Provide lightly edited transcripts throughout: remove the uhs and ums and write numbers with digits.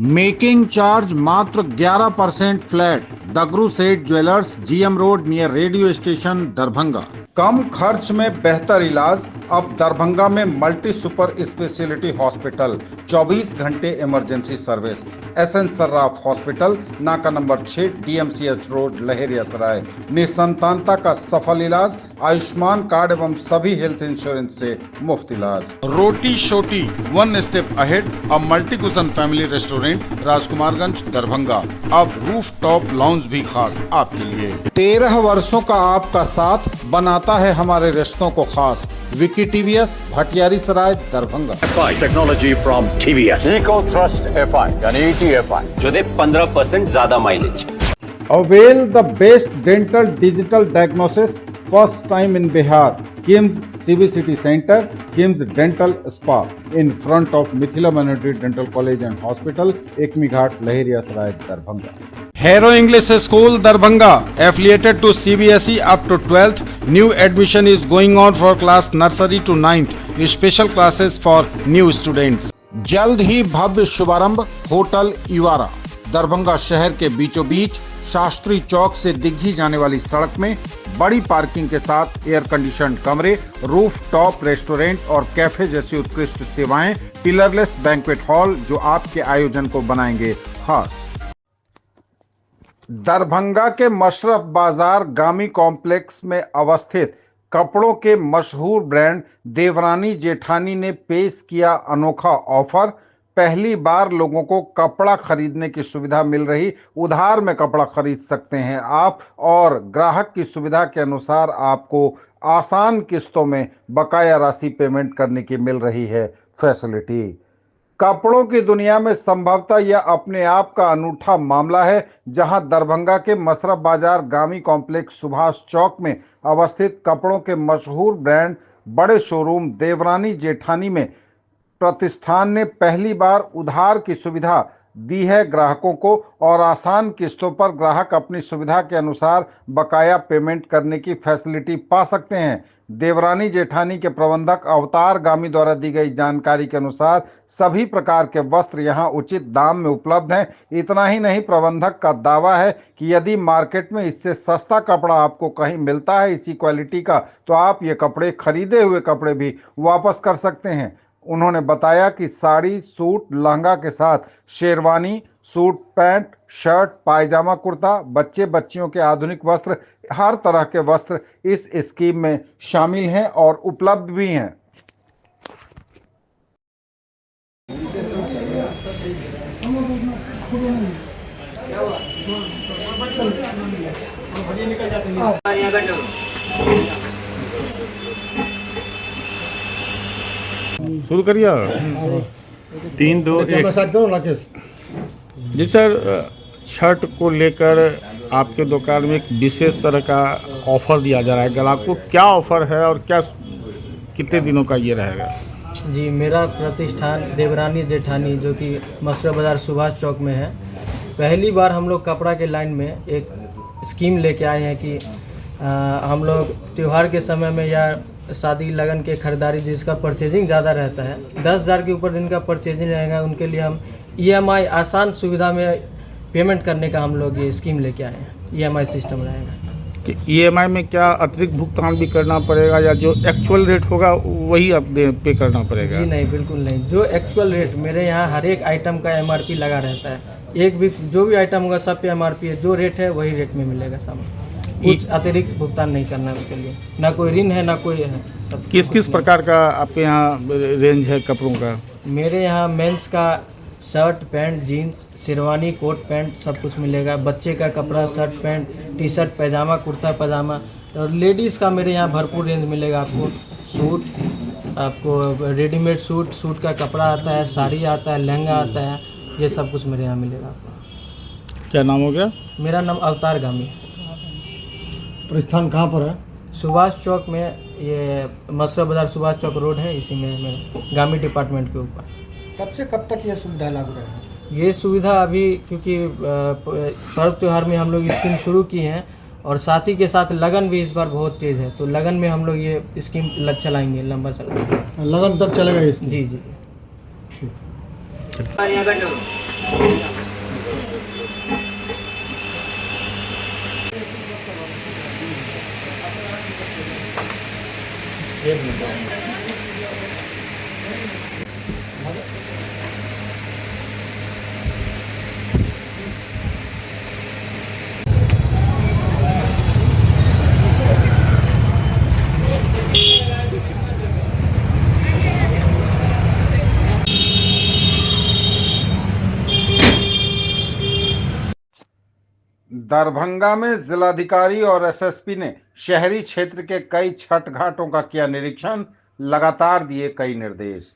Making charge मात्र 11% flat. Dagru Seth jewellers, GM road near radio station, Darbhanga. कम खर्च में बेहतर इलाज अब दरभंगा में मल्टी सुपर स्पेशलिटी हॉस्पिटल, 24 घंटे emergency service. SN Sarraf hospital, नाका नंबर 6, डीएमसीएच रोड, लहेरियासराय। निसंतानता का सफल इलाज, आयुष्मान कार्ड एवं सभी हेल्थ इंश्योरेंस से मुफ्त इलाज। रोटी शोटी, वन स्टेप अहेड, अब multi cushion family restaurant, Rajkumarganj, Darbhanga. अब रूफ टॉप लाउंज भी खास आपके लिए। 13 वर्षों का आपका साथ बनाता है हमारे रिश्तों को खास। Vicky TVS, Bhatiyari Sarai, Darbhanga. Technology from TVS, eco thrust FI यानी ईटीएफआई, जो दे 15% ज्यादा mileage. Avail the best dental digital diagnosis, first time in Bihar. KIMS CBCT centre, KIMS dental spa, in front of Mithila minority dental college and hospital, Ekmi Ghat, Laheriasarai, Darbhanga. Hero English School, Darbhanga, affiliated to CBSE up to 12th. New admission is going on for class nursery to 9th. Special classes for new students. जल्द ही भव्य शुभारंभ hotel इवारा, Darbhanga शहर के बीचों बीच शास्त्री चौक से दिग्घी जाने वाली सड़क में बड़ी पार्किंग के साथ एयर कंडीशनड कमरे, रूफ टॉप रेस्टोरेंट और कैफे जैसी उत्कृष्ट सेवाएं, पिलरलेस बैंक्वेट हॉल जो आपके आयोजन को बनाएंगे खास। दरभंगा के मशरफ बाजार गामी कॉम्प्लेक्स में अवस्थित कपड़ों के मशहूर ब्रांड देवरानी जेठानी ने पेश किया अनोखा ऑफर। पहली बार लोगों को कपड़ा खरीदने की सुविधा मिल रही, उधार में कपड़ा खरीद सकते हैं आप, और ग्राहक की सुविधा के अनुसार आपको आसान किस्तों में बकाया राशि पेमेंट करने की मिल रही है फैसिलिटी। कपड़ों की दुनिया में संभवतः यह अपने आप का अनूठा मामला है, जहां दरभंगा के मशरफ बाजार गामी कॉम्प्लेक्स सुभाष चौक में अवस्थित कपड़ों के मशहूर ब्रांड बड़े शोरूम देवरानी जेठानी में प्रतिष्ठान ने पहली बार उधार की सुविधा दी है ग्राहकों को, और आसान किस्तों पर ग्राहक अपनी सुविधा के अनुसार बकाया पेमेंट करने की फैसिलिटी पा सकते हैं। देवरानी जेठानी के प्रबंधक अवतार गामी द्वारा दी गई जानकारी के अनुसार सभी प्रकार के वस्त्र यहां उचित दाम में उपलब्ध हैं। इतना ही नहीं, प्रबंधक का दावा है कि यदि मार्केट में इससे सस्ता कपड़ा आपको कहीं मिलता है इसी क्वालिटी का, तो आप ये कपड़े, खरीदे हुए कपड़े भी वापस कर सकते हैं। उन्होंने बताया कि साड़ी, सूट, लहंगा के साथ sherwani, suit pant, shirt, pyjama kurta, बच्चे बच्चियों के आधुनिक वस्त्र, हर तरह के वस्त्र इस स्कीम में शामिल हैं और उपलब्ध भी हैं। शुरू करिए। 3, 2, 1। जी सर, छठ को लेकर आपके दुकान में एक विशेष तरह का ऑफर दिया जा रहा है। ग्राहक को क्या ऑफर है और क्या कितने दिनों का ये रहेगा? जी, मेरा प्रतिष्ठान देवरानी जेठानी जो कि मशरफ बाजार सुभाष चौक में है, पहली बार हम लोग कपड़ा के लाइन में एक स्कीम लेके आए हैं कि हम लोग त्यौहार के समय में या शादी लगन के खरीदारी जिसका परचेजिंग ज़्यादा रहता है, 10,000 के ऊपर जिनका परचेजिंग रहेगा उनके लिए हम EMI आसान सुविधा में पेमेंट करने का हम लोग ये स्कीम लेके आए हैं। EMI सिस्टम रहेगा। कि EMI में क्या अतिरिक्त भुगतान भी करना पड़ेगा या जो एक्चुअल रेट होगा वही आप पे करना पड़ेगा? जी नहीं, बिल्कुल नहीं। जो एक्चुअल रेट, मेरे यहाँ हर एक आइटम का MRP लगा रहता है। एक भी जो भी आइटम होगा सब पे MRP है, जो रेट है वही रेट में मिलेगा सामान। कुछ अतिरिक्त भुगतान नहीं करना है उसके लिए, ना कोई ऋण है ना कोई है। किस किस प्रकार का आपके यहाँ रेंज है कपड़ों का? मेरे यहाँ मेंस का shirt, pant, jeans, sherwani, coat pant सब कुछ मिलेगा। बच्चे का कपड़ा, shirt pant, T shirt, pyjama, kurta pyjama, और लेडीज़ का मेरे यहाँ भरपूर रेंज मिलेगा आपको। सूट, आपको रेडीमेड सूट, सूट का कपड़ा आता है, साड़ी आता है, लहंगा आता है, ये सब कुछ मेरे यहाँ मिलेगा आपको। क्या नाम हो गया? मेरा नाम अवतार गामी है। प्रतिष्ठान कहाँ पर है? सुभाष चौक में ये मसरा बाजार सुभाष चौक रोड है, इसी में मेरा गामी डिपार्टमेंट के ऊपर। कब से कब तक ये सुविधा लागू रहेगी? ये सुविधा अभी क्योंकि पर्व त्यौहार में हम लोग स्कीम शुरू की हैं और साथ ही के साथ लगन भी इस बार बहुत तेज़ है, तो लगन में हम लोग ये स्कीम चलाएंगे, लंबा चलाएंगे। लगन तक चलेगा ये स्कीम? जी जी। दरभंगा में जिलाधिकारी और एसएसपी ने शहरी क्षेत्र के कई छठ घाटों का किया निरीक्षण, लगातार दिए कई निर्देश।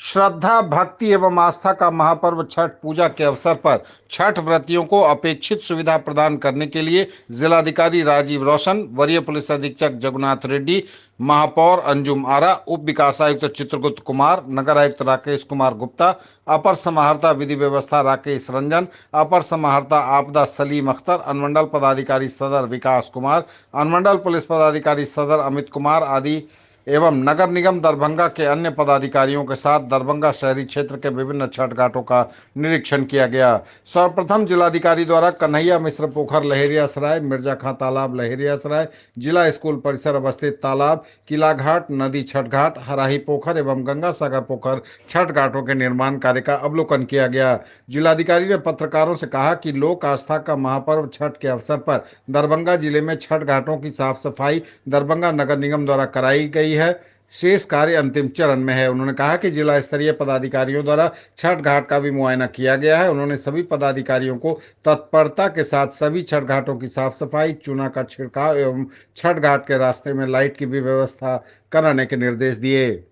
श्रद्धा, भक्ति एवं आस्था का महापर्व छठ पूजा के अवसर पर छठ व्रतियों को अपेक्षित सुविधा प्रदान करने के लिए जिलाधिकारी राजीव रोशन, वरीय पुलिस अधीक्षक जगन्नाथ रेड्डी, महापौर अंजुम आरा, उप विकास आयुक्त चित्रगुप्त कुमार, नगर आयुक्त राकेश कुमार गुप्ता, अपर समाहर्ता विधि व्यवस्था राकेश रंजन, अपर समाहर्ता आपदा सलीम अख्तर, अनुमंडल पदाधिकारी सदर विकास कुमार, अनुमंडल पुलिस पदाधिकारी सदर अमित कुमार आदि एवं नगर निगम दरभंगा के अन्य पदाधिकारियों के साथ दरभंगा शहरी क्षेत्र के विभिन्न छठ घाटों का निरीक्षण किया गया। सर्वप्रथम जिलाधिकारी द्वारा कन्हैया मिश्र पोखर लहेरियासराय, मिर्जा खां तालाब लहेरियासराय, जिला स्कूल परिसर अवस्थित तालाब, किला घाट, नदी छठ घाट, हराही पोखर एवं गंगा सागर पोखर छठ घाटों के निर्माण कार्य का अवलोकन किया गया। जिलाधिकारी ने पत्रकारों से कहा कि लोक आस्था का महापर्व छठ के अवसर पर दरभंगा जिले में छठ घाटों की साफ सफाई दरभंगा नगर निगम द्वारा कराई गई है, शेष कार्य अंतिम चरण में है। उन्होंने कहा कि जिला स्तरीय पदाधिकारियों द्वारा छठ घाट का भी मुआयना किया गया है। उन्होंने सभी पदाधिकारियों को तत्परता के साथ सभी छठ घाटों की साफ सफाई, चूना का छिड़काव एवं छठ घाट के रास्ते में लाइट की भी व्यवस्था कराने के निर्देश दिए।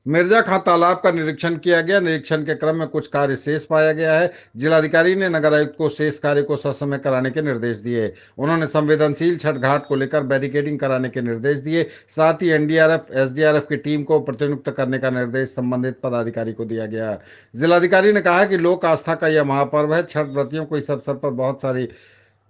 मिर्जा खां तालाब का निरीक्षण किया गया। निरीक्षण के क्रम में कुछ कार्य शेष पाया गया है। जिलाधिकारी ने नगर आयुक्त को शेष कार्य को ससमय कराने के निर्देश दिए। उन्होंने संवेदनशील छठ घाट को लेकर बैरिकेडिंग कराने के निर्देश दिए। साथ ही एनडीआरएफ, एसडीआरएफ की टीम को प्रतिनियुक्त करने का निर्देश संबंधित पदाधिकारी को दिया गया। जिलाधिकारी ने कहा कि लोक आस्था का यह महापर्व है। छठ व्रतियों को इस अवसर पर बहुत सारी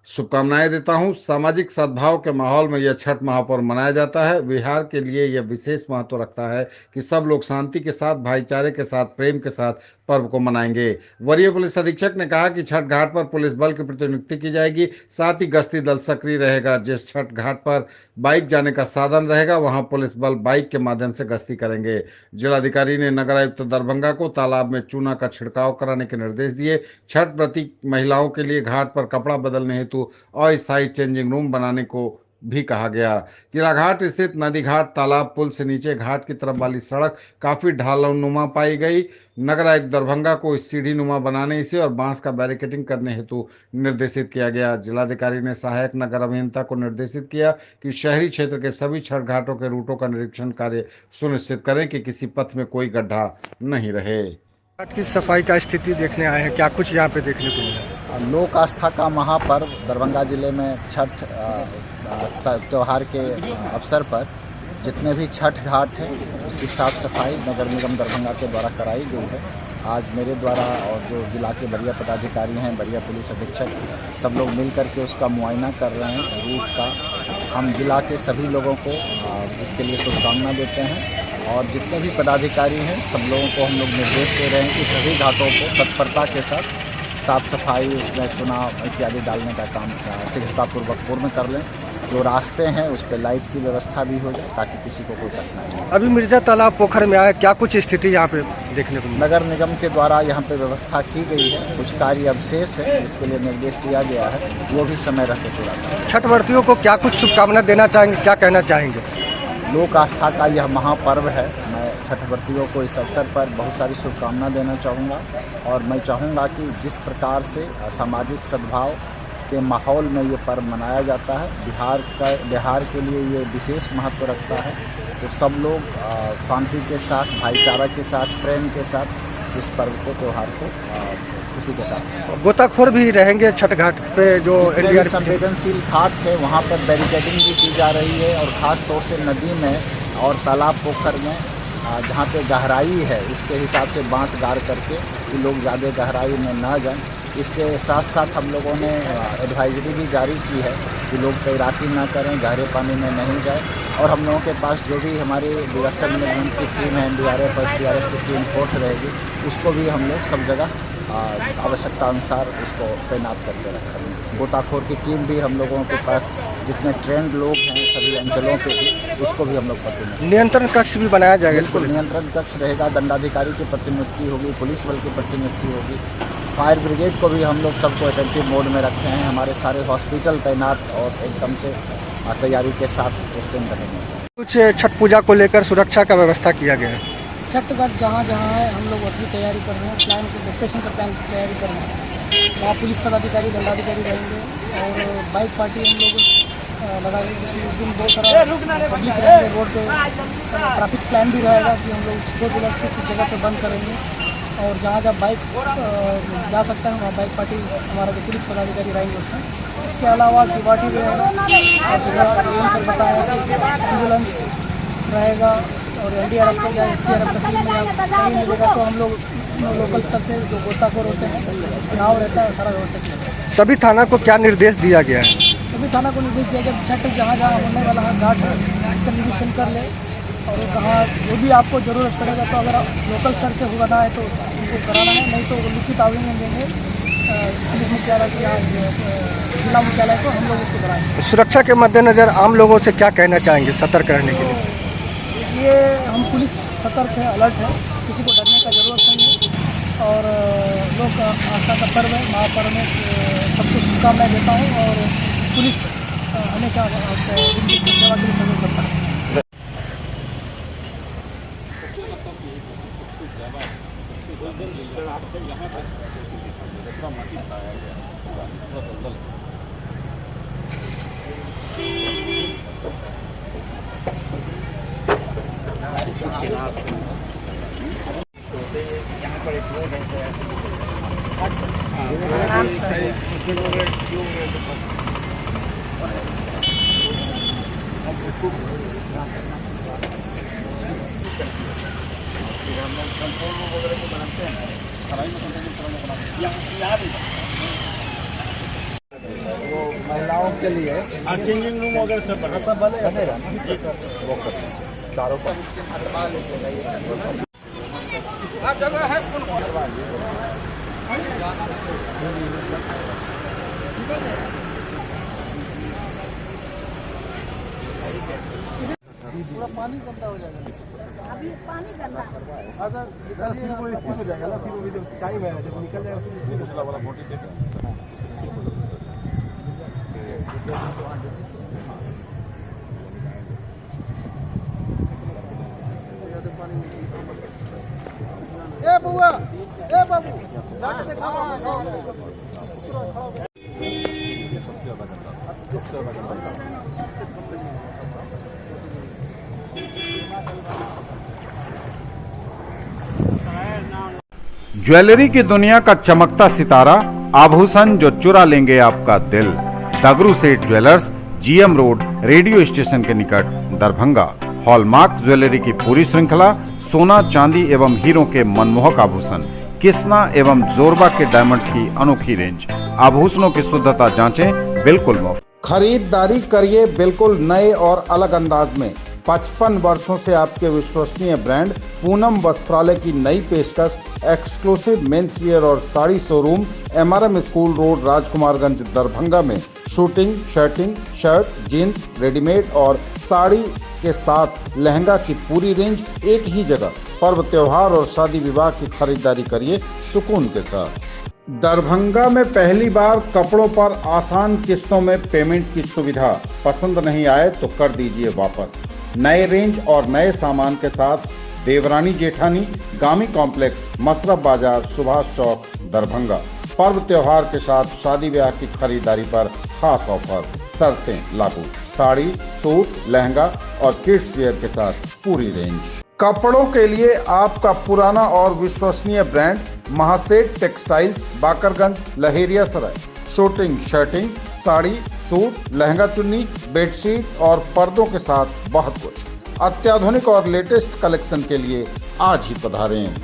शुभकामनाएं देता हूं। सामाजिक सद्भाव के माहौल में यह छठ महापर्व मनाया जाता है। बिहार के लिए यह विशेष महत्व रखता है कि सब लोग शांति के साथ, भाईचारे के साथ, प्रेम के साथ पर्व को मनाएंगे। वरीय पुलिस अधीक्षक ने कहा कि छठ घाट पर पुलिस बल की प्रतिनियुक्ति की जाएगी। साथ ही गश्ती दल सक्रिय रहेगा। जिस छठ घाट पर बाइक जाने का साधन रहेगा वहां पुलिस बल बाइक के माध्यम से गश्ती करेंगे। जिलाधिकारी ने नगर आयुक्त दरभंगा को तालाब में चूना का छिड़काव कराने के निर्देश दिए। छठ व्रती महिलाओं के लिए घाट पर कपड़ा बदलने हेतु अस्थायी चेंजिंग रूम बनाने को भी कहा गया। किला घाट स्थित नदी घाट तालाब पुल से नीचे घाट की तरफ वाली सड़क काफी ढालनुमा पाई गई। नगर आयुक्त दरभंगा को इस सीढ़ी नुमा बनाने से और बांस का बैरिकेडिंग करने हेतु निर्देशित किया गया। जिलाधिकारी ने सहायक नगर अभियंता को निर्देशित किया कि शहरी क्षेत्र के सभी छठ घाटों के रूटों का निरीक्षण कार्य सुनिश्चित करें कि किसी पथ में कोई गड्ढा नहीं रहे। घाट की सफाई का स्थिति देखने आए हैं, क्या कुछ यहाँ पे देखने को मिला? लोक आस्था का महापर्व दरभंगा जिले में छठ त्यौहार के अवसर पर जितने भी छठ घाट हैं उसकी साफ सफाई नगर निगम दरभंगा के द्वारा कराई गई है। आज मेरे द्वारा और जो जिला के वरीय पदाधिकारी हैं, वरीय पुलिस अधीक्षक, सब लोग मिल करके उसका मुआयना कर रहे हैं रूट का। हम जिला के सभी लोगों को इसके लिए शुभकामना देते हैं और जितने भी पदाधिकारी हैं सब लोगों को हम लोग निर्देश दे रहे हैं कि सभी घाटों को तत्परता के साथ साफ सफाई, उसमें चुनाव इत्यादि डालने का काम शीघ्रतापूर्वक पूर्ण कर लें। जो रास्ते हैं उस पर लाइट की व्यवस्था भी हो जाए ताकि किसी को कोई कठिनाई नहीं। अभी मिर्जा तालाब पोखर में आया, क्या कुछ स्थिति यहाँ पे देखने को मिला? नगर निगम के द्वारा यहाँ पे व्यवस्था की गई है। कुछ कार्य अवशेष है जिसके लिए निर्देश दिया गया है, वो भी समय रहते पूरा करें। छठ व्रतियों को क्या कुछ शुभकामना देना चाहेंगे, क्या कहना चाहेंगे? लोक आस्था का यह महापर्व है। मैं छठ व्रतियों को इस अवसर पर बहुत सारी शुभकामना देना चाहूँगा और मैं चाहूँगा कि जिस प्रकार से सामाजिक सद्भाव के माहौल में ये पर्व मनाया जाता है, बिहार के लिए ये विशेष महत्व रखता है। तो सब लोग शांति के साथ, भाईचारा के साथ, प्रेम के साथ इस पर्व को, त्यौहार को खुशी के साथ। गोताखोर भी रहेंगे छठ घाट पे, जो जितने संवेदनशील घाट है वहाँ पर बैरिकेडिंग भी की जा रही है, और ख़ास तौर से नदी में और तालाब पोखर में जहाँ पे गहराई है उसके हिसाब से बांस गाड़ करके कि लोग ज़्यादा गहराई में ना जाएं। इसके साथ साथ हम लोगों ने एडवाइजरी भी जारी की है कि लोग तैराकी ना करें, गहरे पानी में नहीं जाएं, और हम लोगों के पास जो भी हमारी डिजास्टर मैनेजमेंट की टीम है, NDRF और SDRF की टीम फोर्स रहेगी, उसको भी हम लोग सब जगह आवश्यकता अनुसार उसको तैनात करके रखेंगे। गोताखोर की टीम भी हम लोगों के पास, जितने ट्रेंड लोग हैं सभी अंचलों के भी, उसको भी हम लोग प्रतिनियुक्त। नियंत्रण कक्ष भी बनाया जाएगा। बिल्कुल नियंत्रण कक्ष रहेगा, दंडाधिकारी की प्रतिनियुक्ति होगी, पुलिस बल की प्रतिनियुक्ति होगी, फायर ब्रिगेड को भी हम लोग सबको अटेंटिव मोड में रखे हैं। हमारे सारे हॉस्पिटल तैनात और एकदम से तैयारी के साथ स्टैंड रहेंगे। कुछ छठ पूजा को लेकर सुरक्षा का व्यवस्था किया गया है। छठ घाट जहाँ जहाँ है हम लोग अपनी तैयारी कर रहे हैं, प्लान लोकेशन का प्लान की तैयारी कर रहे हैं। वहाँ पुलिस पदाधिकारी, दंडाधिकारी रहेंगे, और बाइक पार्टी हम लोग लगा रहे हैं। उस दिन बहुत सारा पब्लिक रहेंगे रोड पे, ट्रैफिक प्लान भी रहेगा कि हम लोग 2 जुलाई से कुछ जगह पे बंद करेंगे, और जहाँ जहाँ बाइक जा सकता है वहाँ बाइक पार्टी हमारा जो पुलिस पदाधिकारी रहेंगे उसमें। इसके अलावा गुवाहाटी रहेगा, और जैसा सर बताया कि एम्बुलेंस रहेगा, और NDRF का या SDRF का टीम में कहीं मिलेगा तो हम लोग लोकल स्तर से जो गोताखोर होते हैं, चुनाव रहता है, सारा व्यवस्था किया जाए। सभी थाना को क्या निर्देश दिया गया है? सभी थाना को निर्देश दिया गया छठ जहाँ जहाँ होने वाला है घाट है उसका निरीक्षण कर ले, और कहाँ जो भी आपको ज़रूरत पड़ेगा तो अगर लोकल स्तर से होना है तो उनको कराना है, नहीं तो लिखित आवेदन देंगे पुलिस मुख्यालय या जिला मुख्यालय को, हम लोग उसको कराएंगे। सुरक्षा के मद्देनजर आम लोगों से क्या कहना चाहेंगे सतर्क रहने के लिए? ये हम पुलिस सतर्क है, अलर्ट है, किसी को डरने का ज़रूरत नहीं है, और लोग आस्था का पर्व है, महापर्व में सबको शुभकामनाएं देता हूँ, और पुलिस हमेशा उनकी सेवा के लिए सहयोग करता है। वो महिलाओं के लिए चेंजिंग रूम वगैरह सब बनेगा ना, वो चारों पर जगह है। पूरा पानी गंदा हो जाएगा, अभी पानी गंदा फिर वो स्थित हो जाएगा ना, फिर वो जब टाइम है जब निकल जाएगा फिर स्थित हो वाला मोटी देगा। ए बुआ, ए बाबू जाके देखा सबसे ज्यादा गंदा। ज्वेलरी की दुनिया का चमकता सितारा, आभूषण जो चुरा लेंगे आपका दिल। दगरू Seth jewellers, GM road, radio station के निकट, दरभंगा। हॉलमार्क ज्वेलरी की पूरी श्रृंखला, सोना, चांदी एवं हीरों के मनमोहक आभूषण, किस्ना एवं जोरबा के डायमंड्स की अनोखी रेंज। आभूषणों की शुद्धता जांचें, बिल्कुल मुफ्त। खरीदारी करिए बिल्कुल नए और अलग अंदाज में। 55 वर्षों से आपके विश्वसनीय ब्रांड पूनम वस्त्रालय की नई पेशकश, एक्सक्लूसिव मेंस वियर और sari showroom, MRM school road, Rajkumarganj, Darbhanga में shooting, shirting, shirt, jeans, readymade और साड़ी के साथ लहंगा की पूरी रेंज एक ही जगह। पर्व, त्योहार और शादी विवाह की खरीदारी करिए सुकून के साथ। दरभंगा में पहली बार कपड़ों पर आसान किस्तों में पेमेंट की सुविधा। पसंद नहीं आए तो कर दीजिए वापस। नए रेंज और नए सामान के साथ देवरानी जेठानी, गामी कॉम्प्लेक्स, मसरफ बाजार, सुभाष चौक, दरभंगा। पर्व त्योहार के साथ शादी ब्याह की खरीदारी पर खास ऑफर, शर्तें लागू। साड़ी, सूट, लहंगा और किड्स वेयर के साथ पूरी रेंज। कपड़ों के लिए आपका पुराना और विश्वसनीय brand Mahaseth textiles, Bakarganj, Laheriasarai. Shooting, shirting, sari, suit, lehenga चुन्नी, बेडशीट और पर्दों के साथ बहुत कुछ। अत्याधुनिक और लेटेस्ट कलेक्शन के लिए आज ही पधारें।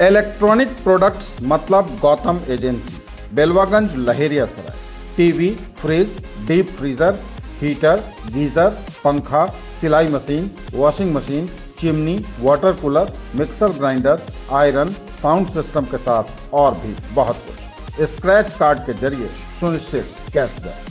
इलेक्ट्रॉनिक प्रोडक्ट्स मतलब Gautam agency, Belwaganj, Laheriasarai. TV, fridge, deep freezer, heater, geyser, पंखा, सिलाई machine, washing machine, chimney, water cooler, mixer grinder, iron, sound system के साथ और भी बहुत कुछ। स्क्रैच कार्ड के जरिए सुनिश्चित कैशबैक।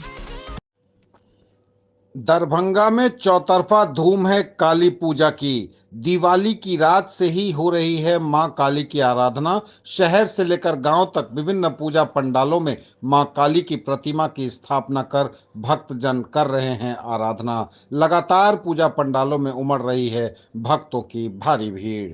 दरभंगा में चौतरफा धूम है काली पूजा की। दिवाली की रात से ही हो रही है मां काली की आराधना। शहर से लेकर गांव तक विभिन्न पूजा पंडालों में मां काली की प्रतिमा की स्थापना कर भक्तजन कर रहे हैं आराधना। लगातार पूजा पंडालों में उमड़ रही है भक्तों की भारी भीड़।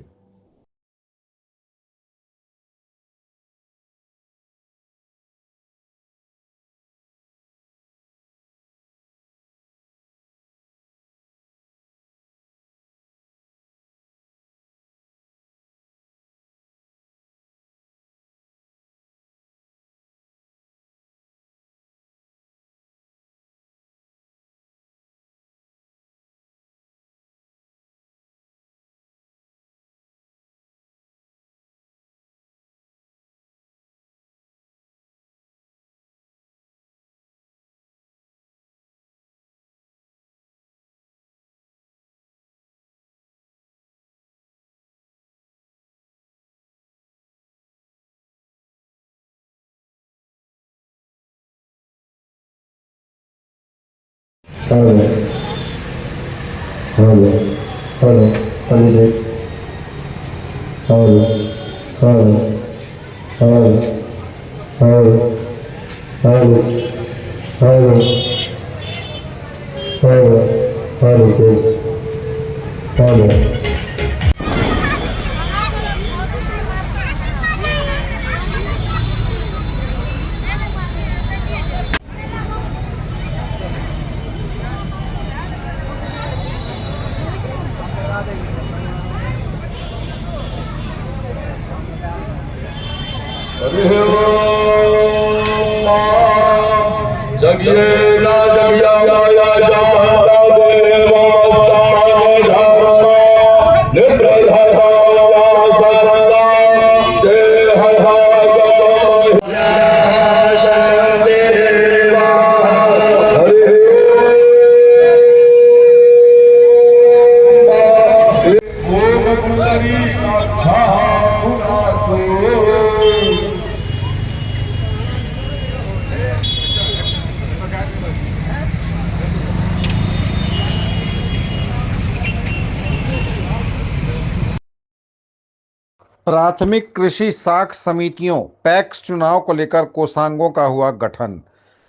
हेलो हेलो हेलो हेलो जी hello hello hello hello hello hello hello hello जी हेलो। जगिए ना जगिया माया जानता प्राथमिक कृषि साख समितियों पैक्स चुनाव को लेकर कोषांगों का हुआ गठन।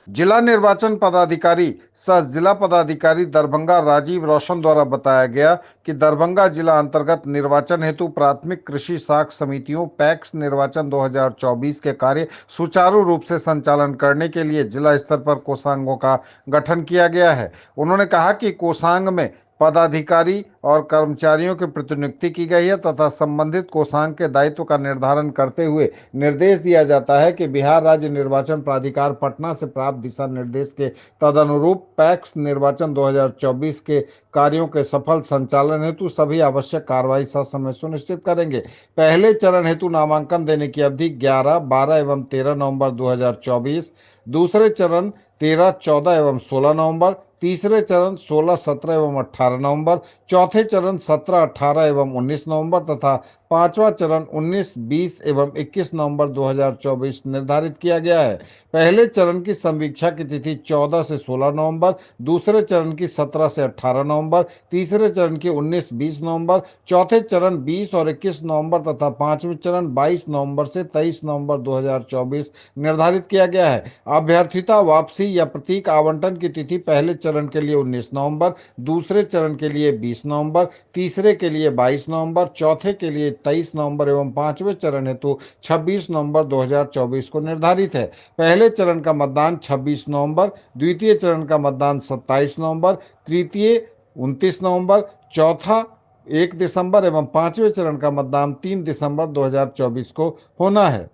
जिला निर्वाचन पदाधिकारी सह जिला पदाधिकारी दरभंगा राजीव रोशन द्वारा बताया गया कि दरभंगा जिला अंतर्गत निर्वाचन हेतु प्राथमिक कृषि साख समितियों पैक्स निर्वाचन 2024 के कार्य सुचारू रूप से संचालन करने के लिए जिला स्तर पर कोषांगों का गठन किया गया है। उन्होंने कहा कि कोषांग में पदाधिकारी और कर्मचारियों की प्रतिनियुक्ति की गई है तथा संबंधित कोषांग के दायित्व का निर्धारण करते हुए निर्देश दिया जाता है कि बिहार राज्य निर्वाचन प्राधिकार पटना से प्राप्त दिशा निर्देश के तदनुरूप पैक्स निर्वाचन 2024 के कार्यों के सफल संचालन हेतु सभी आवश्यक कार्रवाई ससमय सुनिश्चित करेंगे। पहले चरण हेतु नामांकन देने की अवधि 11, 12 एवं 13 नवंबर 2024, दूसरे चरण 13, 14 एवं 16 नवंबर, तीसरे चरण 16, 17 एवं 18 नवंबर, चौथे चरण 17, 18 एवं 19 नवंबर तथा पांचवा चरण 19, 20 एवं 21 नवंबर 2024 निर्धारित किया गया है। पहले चरण की संवीक्षा की तिथि 14 से 16 नवंबर, दूसरे चरण की 17 से 18 नवंबर, तीसरे चरण की 19, 20 नवंबर, चौथे चरण 20 और 21 नवंबर तथा पांचवें चरण 22 नवंबर से 23 नवंबर 2024 निर्धारित किया गया है। अभ्यर्थिता वापसी या प्रतीक आवंटन की तिथि पहले चरण के लिए 19 नवंबर, दूसरे चरण के लिए 20 नवंबर, तीसरे के लिए 22 नवंबर, चौथे के लिए 23 नवंबर एवं पांचवें चरण हेतु 26 नवंबर 2024 को निर्धारित है। पहले चरण का मतदान 26 नवंबर, द्वितीय चरण का मतदान 27 नवंबर, तृतीय 29 नवंबर, चौथा 1 दिसंबर एवं 5वें चरण का मतदान 3 दिसंबर 2024 को होना है।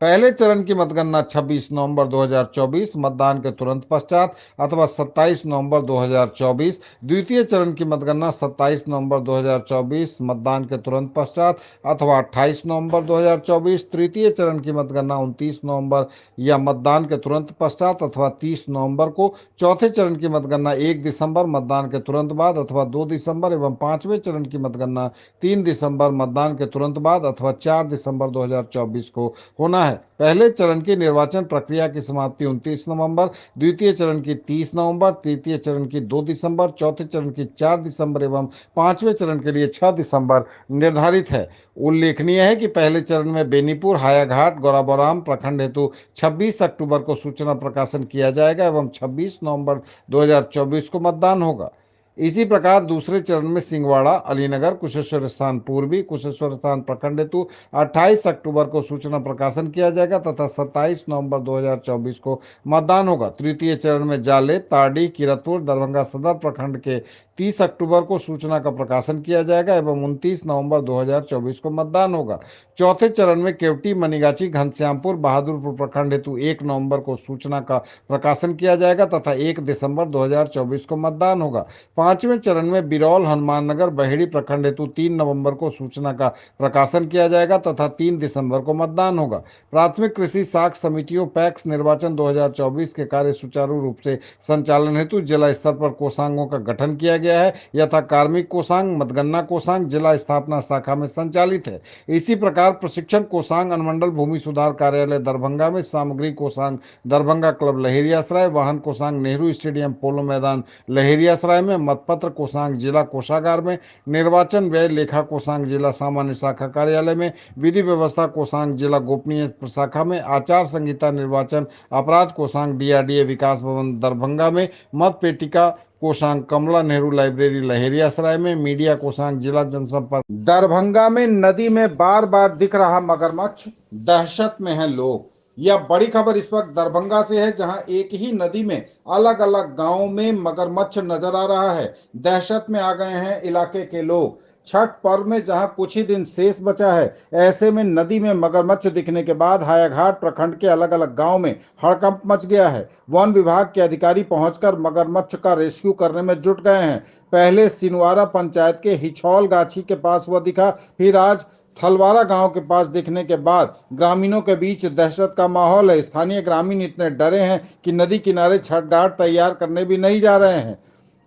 पहले चरण की मतगणना 26 नवंबर 2024 मतदान के तुरंत पश्चात अथवा 27 नवंबर 2024, द्वितीय चरण की मतगणना 27 नवंबर 2024 मतदान के तुरंत पश्चात अथवा 28 नवंबर 2024, तृतीय चरण की मतगणना 29 नवंबर या मतदान के तुरंत पश्चात अथवा 30 नवंबर को, चौथे चरण की मतगणना 1 दिसंबर मतदान के तुरंत बाद अथवा 2 दिसंबर एवं पांचवें चरण की मतगणना 3 दिसंबर मतदान के तुरंत बाद अथवा 4 दिसंबर 2024 को होना है। पहले चरण की निर्वाचन प्रक्रिया की समाप्ति 29 नवंबर, द्वितीय चरण की 30 नवंबर, तृतीय चरण की 2 दिसंबर, चौथे चरण की 4 दिसंबर एवं पांचवें चरण के लिए 6 दिसंबर निर्धारित है। उल्लेखनीय है कि पहले चरण में बेनीपुर, हायाघाट, गौराबोराम प्रखंड हेतु 26 अक्टूबर को सूचना प्रकाशन किया जाएगा एवं 26 नवंबर 2024 को मतदान होगा। इसी प्रकार दूसरे चरण में सिंगवाड़ा, अलीनगर, कुशेश्वर स्थान पूर्वी, कुशेश्वर स्थान प्रखंड हेतु 28 अक्टूबर को सूचना प्रकाशन किया जाएगा तथा 27 नवंबर 2024 को मतदान होगा। तृतीय चरण में जाले, ताड़ी, किरतपुर, दरभंगा सदर प्रखंड के 30 अक्टूबर को सूचना का प्रकाशन किया जाएगा एवं 29 नवंबर 2024 को मतदान होगा। चौथे चरण में केवटी, मनीगाछी, घनश्यामपुर, बहादुरपुर प्रखंड हेतु 1 नवंबर को सूचना का प्रकाशन किया जाएगा तथा 1 दिसंबर 2024 को मतदान होगा। पांचवें चरण में बिरौल, हनुमाननगर, बहेड़ी प्रखंड हेतु 3 नवंबर को सूचना का प्रकाशन किया जाएगा तथा 3 दिसंबर को मतदान होगा। प्राथमिक कृषि साख समितियों पैक्स निर्वाचन 2024 के कार्य सुचारू रूप से संचालन हेतु जिला स्तर पर कोषांगों का गठन किया गया है। यथा कार्मिक कोषांग, मतगणना कोषांग जिला स्थापना शाखा में संचालित है। इसी प्रकार प्रशिक्षण कोषांग अनुमंडल भूमि सुधार कार्यालय दरभंगा में, सामग्री कोषांग दरभंगा क्लब लहेरियासराय, वाहन कोषांग नेहरू स्टेडियम पोलो मैदान लहेरियासराय में, मतपत्र कोषांग जिला कोषागार में, निर्वाचन व्यय लेखा कोषांग जिला सामान्य शाखा कार्यालय में, विधि व्यवस्था कोषांग जिला गोपनीय शाखा में, आचार संहिता निर्वाचन अपराध कोषांग डीआरडीए विकास भवन दरभंगा में, मत पेटिका कोषांग कमला नेहरू लाइब्रेरी लहेरियासराय में, मीडिया कोषांग जिला जनसंपर्क दरभंगा में। नदी में बार बार दिख रहा मगरमच्छ, दहशत में है लोग। यह बड़ी खबर इस वक्त दरभंगा से है, जहां एक ही नदी में अलग अलग गांवों में मगरमच्छ नजर आ रहा है। दहशत में आ गए हैं इलाके के लोग। छठ पर्व में जहां कुछ ही दिन शेष बचा है, ऐसे में नदी में मगरमच्छ दिखने के बाद हायाघाट प्रखंड के अलग अलग गांव में हड़कंप मच गया है। वन विभाग के अधिकारी पहुंचकर मगरमच्छ का रेस्क्यू करने में जुट गए हैं। पहले सिनवारा पंचायत के हिछौल गाछी के पास वह दिखा, फिर आज थलवारा गांव के पास दिखने के बाद ग्रामीणों के बीच दहशत का माहौल है। स्थानीय ग्रामीण इतने डरे हैं कि नदी किनारे छठ घाट तैयार करने भी नहीं जा रहे हैं।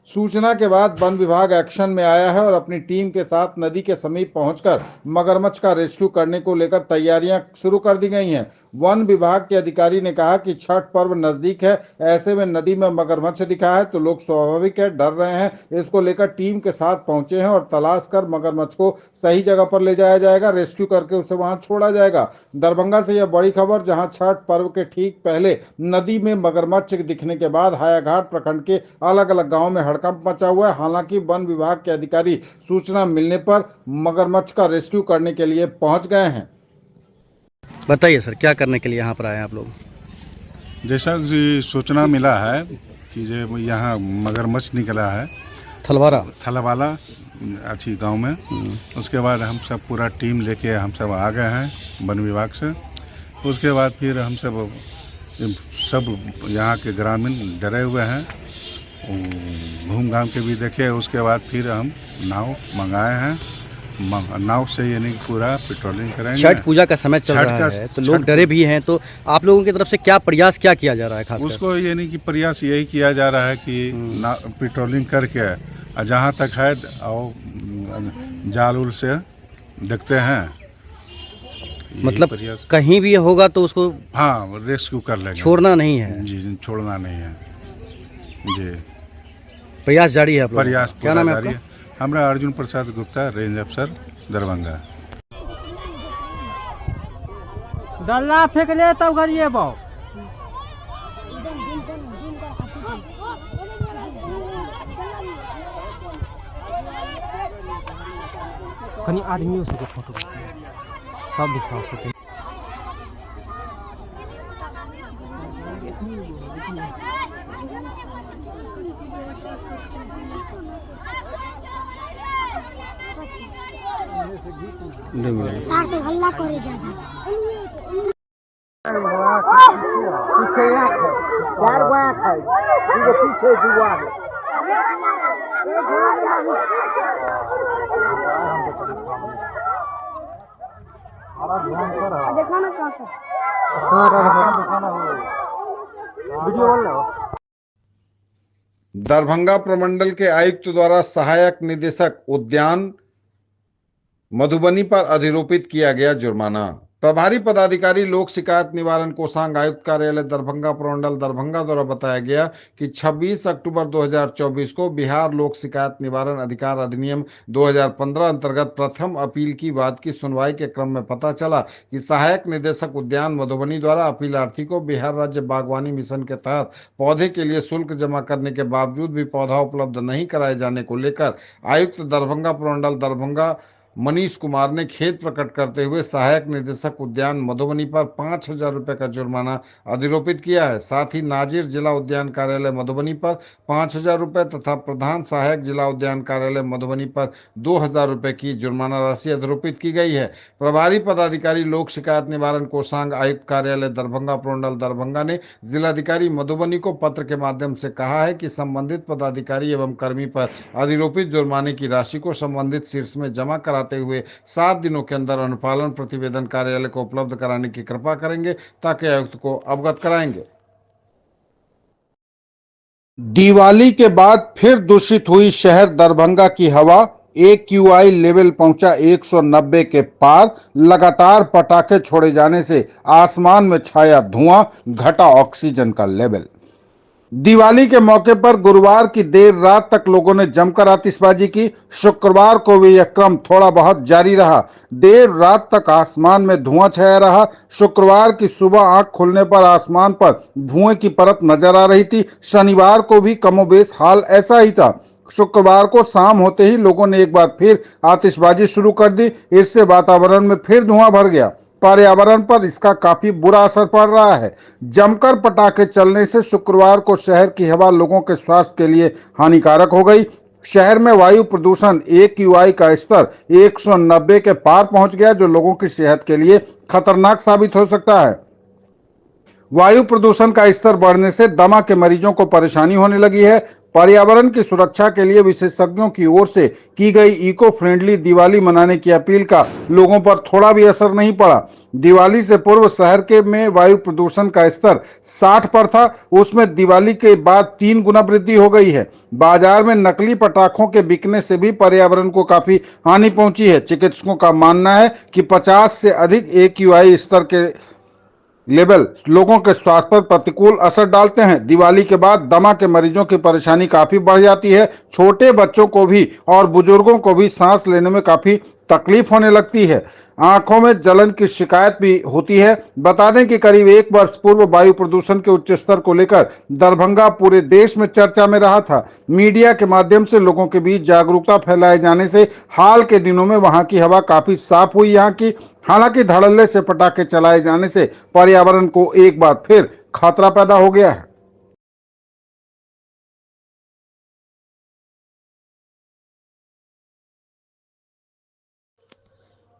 सूचना के बाद वन विभाग एक्शन में आया है और अपनी टीम के साथ नदी के समीप पहुंचकर मगरमच्छ का रेस्क्यू करने को लेकर तैयारियां शुरू कर दी गई हैं। वन विभाग के अधिकारी ने कहा कि छठ पर्व नजदीक है, ऐसे में नदी में मगरमच्छ दिखा है तो लोग स्वाभाविक है डर रहे हैं। इसको लेकर टीम के साथ पहुंचे हैं और तलाश कर मगरमच्छ को सही जगह पर ले जाया जाएगा, रेस्क्यू करके उसे वहां छोड़ा जाएगा। दरभंगा से यह बड़ी खबर, जहां छठ पर्व के ठीक पहले नदी में मगरमच्छ दिखने के बाद हायाघाट प्रखंड के अलग अलग गाँव में हड़कंप मचा हुआ है। हालांकि वन विभाग के अधिकारी सूचना मिलने पर मगरमच्छ का रेस्क्यू करने के लिए पहुंच गए हैं। बताइए सर, क्या करने के लिए यहाँ पर आए हैं आप लोग? जैसा कि सूचना मिला है कि जो यहाँ मगरमच्छ निकला है थलवाला अच्छी गांव में, उसके बाद हम सब पूरा टीम लेके हम सब आ गए हैं वन विभाग से। उसके बाद फिर हम सब यहाँ के ग्रामीण डरे हुए हैं, घूम घाम के भी देखे। उसके बाद फिर हम नाव मंगाए हैं, नाव से यानी पूरा पेट्रोलिंग करेंगे। छठ पूजा का समय चल रहा है तो लोग डरे भी हैं, तो आप लोगों की तरफ से क्या प्रयास क्या किया जा रहा है? खास उसको यानी कि प्रयास यही किया जा रहा है कि पेट्रोलिंग करके जहाँ तक है और जाल उल से देखते हैं, मतलब कहीं भी होगा तो उसको रेस्क्यू कर लेंगे, छोड़ना नहीं है। जी, छोड़ना नहीं है जी। प्रयास जारी है। प्रयास क्या नाम है आपका? हमारा अर्जुन प्रसाद गुप्ता, रेंज अफसर दरभंगा। डल्ला फेंक ले तब गरिए बाऊ कहीं आदमियों से फोटो तब विश्वास होते। सार से हल्ला करे जाता दरभंगा प्रमंडल के आयुक्त द्वारा सहायक निदेशक उद्यान मधुबनी पर अधिरोपित किया गया जुर्माना। प्रभारी पदाधिकारी लोक शिकायत निवारण कोषांग आयुक्त कार्यालय दरभंगा प्रमंडल दरभंगा द्वारा बताया गया कि 26 अक्टूबर 2024 को बिहार लोक शिकायत निवारण अधिकार अधिनियम 2015 अंतर्गत प्रथम अपील की बात की सुनवाई के क्रम में पता चला कि सहायक निदेशक उद्यान मधुबनी द्वारा अपीलार्थी को बिहार राज्य बागवानी मिशन के तहत पौधे के लिए शुल्क जमा करने के बावजूद भी पौधा उपलब्ध नहीं कराए जाने को लेकर आयुक्त दरभंगा प्रमंडल दरभंगा मनीष कुमार ने खेद प्रकट करते हुए सहायक निदेशक उद्यान मधुबनी पर 5,000 रुपये का जुर्माना अधिरोपित किया है। साथ ही नाजिर जिला उद्यान कार्यालय मधुबनी पर 5,000 रुपये तथा प्रधान सहायक जिला उद्यान कार्यालय मधुबनी पर 2,000 रुपये की जुर्माना राशि अधिरोपित की गई है। प्रभारी पदाधिकारी लोक शिकायत निवारण कोषांग आयुक्त कार्यालय दरभंगा प्रमंडल दरभंगा ने जिलाधिकारी मधुबनी को पत्र के माध्यम से कहा है कि संबंधित पदाधिकारी एवं कर्मी पर अधिरोपित जुर्माने की राशि को संबंधित शीर्ष में जमा करा हुए 7 दिनों के अंदर अनुपालन प्रतिवेदन कार्यालय को उपलब्ध कराने की कृपा करेंगे ताकि आयुक्त को अवगत कराएंगे। दिवाली के बाद फिर दूषित हुई शहर दरभंगा की हवा। AQI लेवल पहुंचा 190 के पार। लगातार पटाखे छोड़े जाने से आसमान में छाया धुआं, घटा ऑक्सीजन का लेवल। दिवाली के मौके पर गुरुवार की देर रात तक लोगों ने जमकर आतिशबाजी की। शुक्रवार को भी यह क्रम थोड़ा बहुत जारी रहा। देर रात तक आसमान में धुआं छाया रहा। शुक्रवार की सुबह आंख खुलने पर आसमान पर धुएं की परत नजर आ रही थी। शनिवार को भी कमोबेश हाल ऐसा ही था। शुक्रवार को शाम होते ही लोगों ने एक बार फिर आतिशबाजी शुरू कर दी। इससे वातावरण में फिर धुआं भर गया। पर्यावरण पर इसका काफी बुरा असर पड़ रहा है। जमकर पटाखे चलने से शुक्रवार को शहर की हवा लोगों के स्वास्थ्य के लिए हानिकारक हो गई। शहर में वायु प्रदूषण AQI का स्तर 190 के पार पहुंच गया, जो लोगों की सेहत के लिए खतरनाक साबित हो सकता है। वायु प्रदूषण का स्तर बढ़ने से दमा के मरीजों को परेशानी होने लगी है। पर्यावरण की सुरक्षा के लिए विशेषज्ञों की ओर से की गई इको फ्रेंडली दिवाली मनाने की अपील का लोगों पर थोड़ा भी असर नहीं पड़ा। दिवाली से पूर्व शहर के में वायु प्रदूषण का स्तर 60 पर था, उसमें दिवाली के बाद 3 गुना वृद्धि हो गई है। बाजार में नकली पटाखों के बिकने से भी पर्यावरण को काफी हानि पहुंची है। चिकित्सकों का मानना है कि 50 से अधिक AQI स्तर के लेवल लोगों के स्वास्थ्य पर प्रतिकूल असर डालते हैं। दिवाली के बाद दमा के मरीजों की परेशानी काफी बढ़ जाती है। छोटे बच्चों को भी और बुजुर्गों को भी सांस लेने में काफी तकलीफ होने लगती है। आंखों में जलन की शिकायत भी होती है। बता दें कि करीब 1 वर्ष पूर्व वायु प्रदूषण के उच्च स्तर को लेकर दरभंगा पूरे देश में चर्चा में रहा था। मीडिया के माध्यम से लोगों के बीच जागरूकता फैलाए जाने से हाल के दिनों में वहां की हवा काफी साफ हुई यहाँ की। हालांकि धड़ल्ले से पटाखे चलाए जाने से पर्यावरण को एक बार फिर खतरा पैदा हो गया है।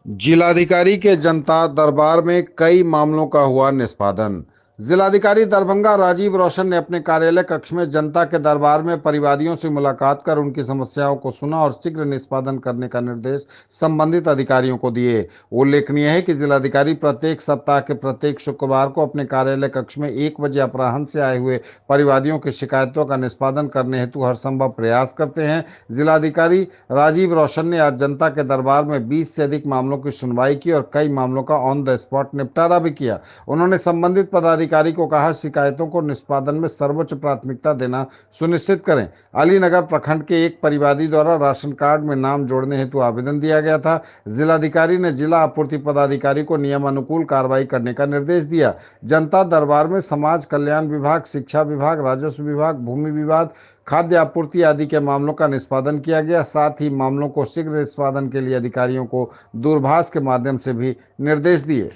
जिलाधिकारी के जनता दरबार में कई मामलों का हुआ निष्पादन। जिलाधिकारी दरभंगा राजीव रोशन ने अपने कार्यालय कक्ष में जनता के दरबार में परिवादियों से मुलाकात कर उनकी समस्याओं को सुना और शीघ्र निष्पादन करने का निर्देश संबंधित अधिकारियों को दिए। उल्लेखनीय है कि जिलाधिकारी प्रत्येक सप्ताह के प्रत्येक शुक्रवार को अपने कार्यालय कक्ष में 1 बजे अपराह्न से आए हुए परिवादियों की शिकायतों का निष्पादन करने हेतु हर संभव प्रयास करते हैं। जिलाधिकारी राजीव रोशन ने आज जनता के दरबार में 20 से अधिक मामलों की सुनवाई की और कई मामलों का ऑन द स्पॉट निपटारा भी किया। उन्होंने संबंधित पदाधिकारी को कहा, शिकायतों को निष्पादन में सर्वोच्च प्राथमिकता देना सुनिश्चित करें। अलीनगर प्रखंड के एक परिवादी द्वारा राशन कार्ड में नाम जोड़ने हेतु आवेदन दिया गया था। जिलाधिकारी ने जिला आपूर्ति पदाधिकारी को नियमानुकूल कार्रवाई करने का निर्देश दिया। जनता दरबार में समाज कल्याण विभाग, शिक्षा विभाग, राजस्व विभाग, भूमि विवाद, खाद्य आपूर्ति आदि के मामलों का निष्पादन किया गया। साथ ही मामलों को शीघ्र निष्पादन के लिए अधिकारियों को दूरभाष के माध्यम से भी निर्देश दिए।